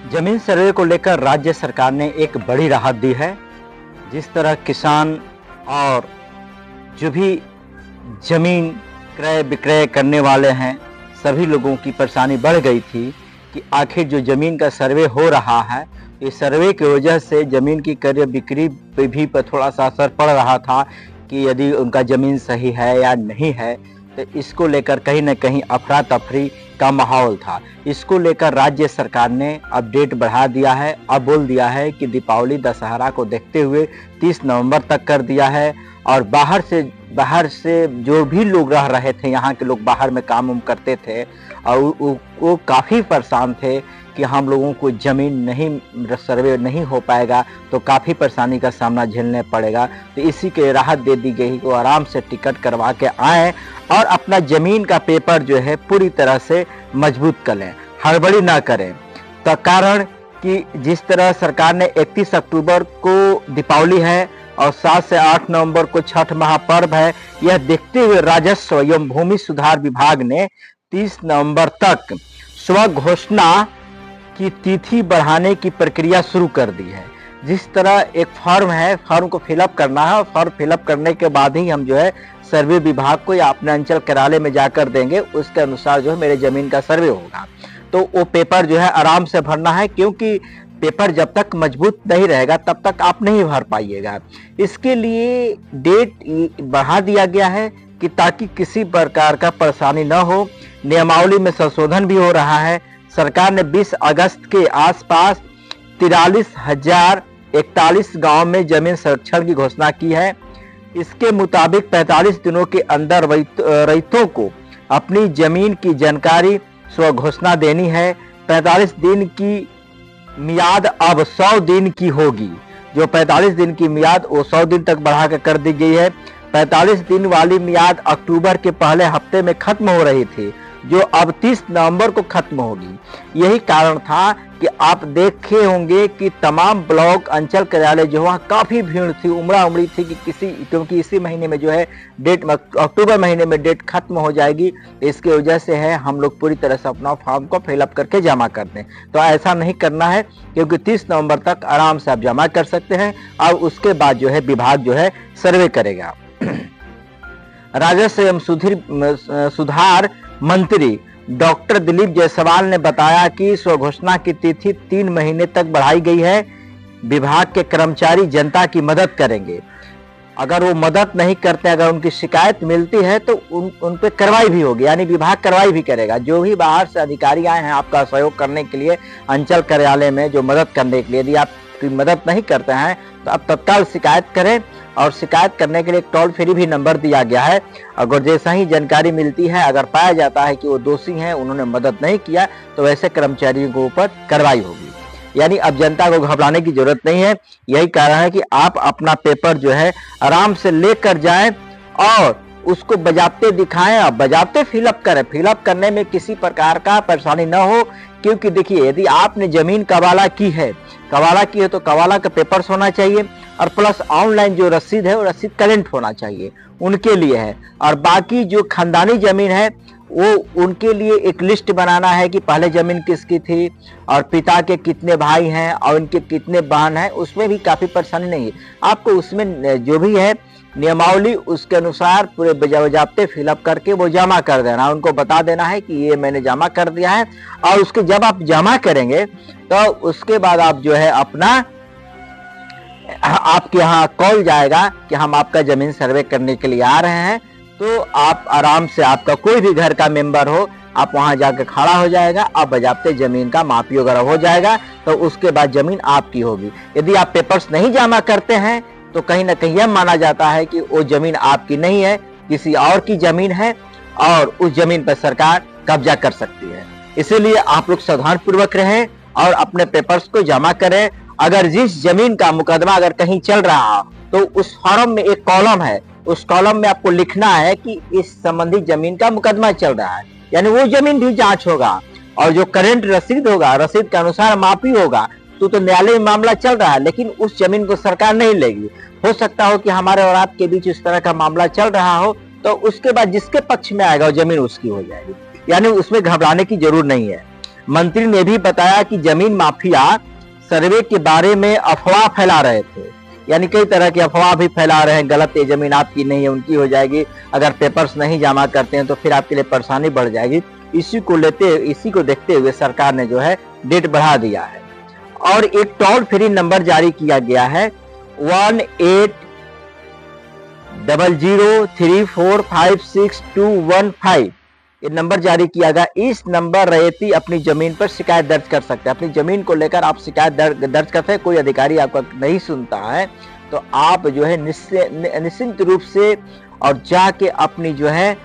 जमीन सर्वे को लेकर राज्य सरकार ने एक बड़ी राहत दी है। जिस तरह किसान और जो भी जमीन क्रय विक्रय करने वाले हैं, सभी लोगों की परेशानी बढ़ गई थी कि आखिर जो जमीन का सर्वे हो रहा है, इस सर्वे की वजह से जमीन की क्रय बिक्री पे भी पर थोड़ा सा असर पड़ रहा था कि यदि उनका जमीन सही है या नहीं है। तो इसको लेकर कहीं न कहीं अफरा तफरी का माहौल था। इसको लेकर राज्य सरकार ने अपडेट बढ़ा दिया है। अब बोल दिया है कि दीपावली दशहरा को देखते हुए 30 नवंबर तक कर दिया है। और बाहर से जो भी लोग रह रहे थे, यहाँ के लोग बाहर में काम उम करते थे और वो काफ़ी परेशान थे कि हम लोगों को ज़मीन नहीं सर्वे नहीं हो पाएगा तो काफ़ी परेशानी का सामना झेलने पड़ेगा। तो इसी के राहत दे दी गई कि आराम से टिकट करवा के आएँ और अपना ज़मीन का पेपर जो है पूरी तरह से मजबूत कर लें, हड़बड़ी ना करें। तो कारण कि जिस तरह सरकार ने 31 अक्टूबर को दीपावली है और 7 से 8 नवंबर को छठ महापर्व है, यह देखते हुए राजस्व एवं भूमि सुधार विभाग ने 30 नवंबर तक स्व घोषणा की तिथि बढ़ाने की प्रक्रिया शुरू कर दी है। जिस तरह एक फॉर्म है, फॉर्म को फिलअप करना है और फॉर्म फिलअप करने के बाद ही हम जो है सर्वे विभाग को या अपने अंचल कार्यालय में जाकर देंगे, उसके अनुसार जो है मेरे जमीन का सर्वे होगा। तो वो पेपर जो है आराम से भरना है, क्योंकि पेपर जब तक मजबूत नहीं रहेगा तब तक आप नहीं भर पाइएगा। इसके लिए डेट बढ़ा दिया गया है कि ताकि किसी प्रकार का परेशानी न हो। नियमावली में संशोधन भी हो रहा है। सरकार ने 20 अगस्त के आसपास 43,041 गांव में जमीन संरक्षण की घोषणा की है। इसके मुताबिक 45 दिनों के अंदर रैयतों को अपनी जमीन की जानकारी स्व घोषणा देनी है। 45 दिन की मियाद अब 100 दिन की होगी। जो 45 दिन की मियाद वो 100 दिन तक बढ़ा कर दी गई है। 45 दिन वाली मियाद अक्टूबर के पहले हफ्ते में खत्म हो रही थी, जो अब 30 नवंबर को खत्म होगी। यही कारण था कि आप देखे होंगे कि तमाम ब्लॉक अंचल कार्यालय जो वहाँ काफ़ी भीड़ थी, उमड़ा उमड़ी थी कि क्योंकि इसी महीने में जो है डेट, अक्टूबर महीने में डेट खत्म हो जाएगी। इसके वजह से है हम लोग पूरी तरह से अपना फॉर्म को फिलअप करके जमा कर दें। तो ऐसा नहीं करना है, क्योंकि 30 नवंबर तक आराम से आप जमा कर सकते हैं और उसके बाद जो है विभाग जो है सर्वे करेगा। राजस्व एवं सुधार मंत्री डॉक्टर दिलीप जायसवाल ने बताया कि स्व घोषणा की तिथि 3 महीने तक बढ़ाई गई है। विभाग के कर्मचारी जनता की मदद करेंगे। अगर वो मदद नहीं करते, अगर उनकी शिकायत मिलती है तो उन पे कार्रवाई भी होगी, यानी विभाग कार्रवाई भी करेगा। जो भी बाहर से अधिकारी आए हैं आपका सहयोग करने के लिए अंचल कार्यालय में, जो मदद करने के लिए, यदि आपकी मदद नहीं करते हैं तो आप तत्काल शिकायत करें। और शिकायत करने के लिए एक टोल फ्री भी नंबर दिया गया है। अगर जैसा ही जानकारी मिलती है, अगर पाया जाता है कि वो दोषी हैं, उन्होंने मदद नहीं किया, तो वैसे कर्मचारियों के ऊपर कार्रवाई होगी। यानी अब जनता को घबराने की जरूरत नहीं है। यही कारण है कि आप अपना पेपर जो है आराम से लेकर जाएं और उसको बजाते दिखाएं और बजाते फिलअप करें। फिलअप करने में किसी प्रकार का परेशानी न हो, क्योंकि देखिए यदि आपने जमीन कवाला की है तो कवाला का पेपर्स होना चाहिए और प्लस ऑनलाइन जो रसीद है वो रसीद करेंट होना चाहिए, उनके लिए है। और बाकी जो खानदानी जमीन है वो उनके लिए एक लिस्ट बनाना है कि पहले जमीन किसकी थी और पिता के कितने भाई हैं और उनके कितने बहन हैं। उसमें भी काफ़ी परेशानी नहीं है आपको। उसमें जो भी है नियमावली, उसके अनुसार पूरे बजाबते फिलअप करके वो जमा कर देना। उनको बता देना है कि ये मैंने जमा कर दिया है। और उसके जब आप जमा करेंगे तो उसके बाद आप जो है अपना, आपके यहाँ कॉल जाएगा कि हम आपका जमीन सर्वे करने के लिए आ रहे हैं। तो आप आराम से, आपका कोई भी घर का मेंबर हो, आप वहां जाकर खड़ा हो जाएगा, आप बजाबते जमीन का मापी वगैरह हो जाएगा। तो उसके बाद जमीन आपकी होगी। यदि आप पेपर्स नहीं जमा करते हैं तो कहीं ना कहीं यह माना जाता है कि वो जमीन आपकी नहीं है, किसी और की जमीन है और उस जमीन पर सरकार कब्जा कर सकती है। इसीलिए आप लोग सावधान पूर्वक रहें और अपने पेपर्स को जमा करें। अगर जिस जमीन का मुकदमा अगर कहीं चल रहा हो तो उस फॉर्म में एक कॉलम है, उस कॉलम में आपको लिखना है कि इस संबंधित जमीन का मुकदमा चल रहा है, यानी वो जमीन भी जांच होगा। और जो करेंट रसीद होगा, रसीद के अनुसार मापी होगा। तो न्यायालय में मामला चल रहा है, लेकिन उस जमीन को सरकार नहीं लेगी। हो सकता हो कि हमारे और आपके बीच इस तरह का मामला चल रहा हो, तो उसके बाद जिसके पक्ष में आएगा वो जमीन उसकी हो जाएगी। यानी उसमें घबराने की जरूरत नहीं है। मंत्री ने भी बताया कि जमीन माफिया सर्वे के बारे में अफवाह फैला रहे थे, यानी कई तरह की अफवाह भी फैला रहे हैं, गलत, ये जमीन आपकी नहीं है उनकी हो जाएगी, अगर पेपर्स नहीं जमा करते हैं तो फिर आपके लिए परेशानी बढ़ जाएगी। इसी को देखते हुए सरकार ने जो है डेट बढ़ा दिया है और एक टोल फ्री नंबर जारी किया गया है 180034562215। ये नंबर जारी किया गया। इस नंबर रैयती अपनी जमीन पर शिकायत दर्ज कर सकते हैं। अपनी जमीन को लेकर आप शिकायत दर्ज करते हैं, कोई अधिकारी आपका नहीं सुनता है तो आप जो है निश्चिंत रूप से और जाके अपनी जो है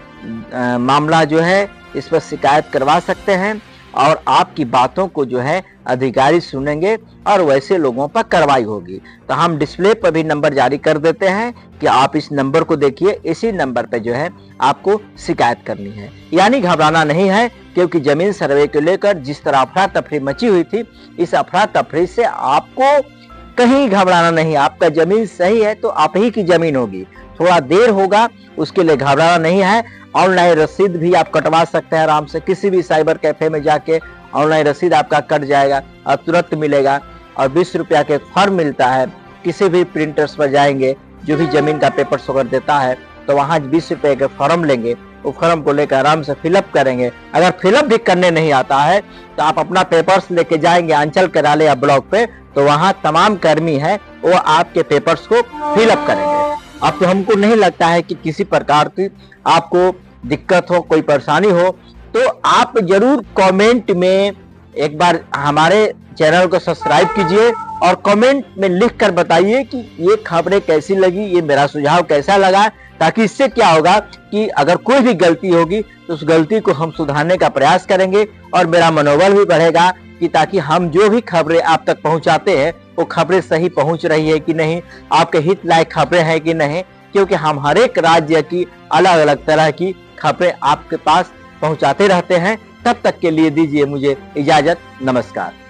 मामला जो है इस पर शिकायत करवा सकते हैं और आपकी बातों को जो है अधिकारी सुनेंगे और वैसे लोगों पर कार्रवाई होगी। तो हम डिस्प्ले पर भी नंबर जारी कर देते हैं कि आप इस नंबर को देखिए, इसी नंबर पे जो है आपको शिकायत करनी है। यानी घबराना नहीं है, क्योंकि जमीन सर्वे को लेकर जिस तरह अफरा तफरी मची हुई थी, इस अफरा तफरी से आपको कहीं घबराना नहीं। आपका जमीन सही है तो आप ही की जमीन होगी, थोड़ा देर होगा उसके लिए घबराना नहीं है। ऑनलाइन रसीद भी आप कटवा सकते हैं आराम से, किसी भी साइबर कैफे में जाके ऑनलाइन रसीद आपका कट जाएगा और तुरंत मिलेगा। और 20 रुपया के फॉर्म मिलता है, किसी भी प्रिंटर्स पर जाएंगे जो भी जमीन का पेपर वगैरह देता है तो वहाँ 20 रुपये के फॉर्म लेंगे, वो फॉर्म को लेकर आराम से फिलअप करेंगे। अगर फिलअप भी करने नहीं आता है तो आप अपना पेपर्स लेके जाएंगे अंचल कार्यालय या ब्लॉक पे, तो वहाँ तमाम कर्मी है वो आपके पेपर्स को फिलअप करेंगे। अब तो हमको नहीं लगता है कि किसी प्रकार की आपको दिक्कत हो, कोई परेशानी हो, तो आप जरूर कमेंट में एक बार हमारे चैनल को सब्सक्राइब कीजिए और कमेंट में लिख कर बताइए कि ये खबरें कैसी लगी, ये मेरा सुझाव कैसा लगा, ताकि इससे क्या होगा कि अगर कोई भी गलती होगी तो उस गलती को हम सुधारने का प्रयास करेंगे और मेरा मनोबल भी बढ़ेगा कि ताकि हम जो भी खबरें आप तक पहुंचाते हैं वो खबरें सही पहुंच रही है कि नहीं, आपके हित लायक खबरें हैं कि नहीं, क्योंकि हम हर एक राज्य की अलग अलग तरह की खबरें आपके पास पहुंचाते रहते हैं। तब तक के लिए दीजिए मुझे इजाजत। नमस्कार।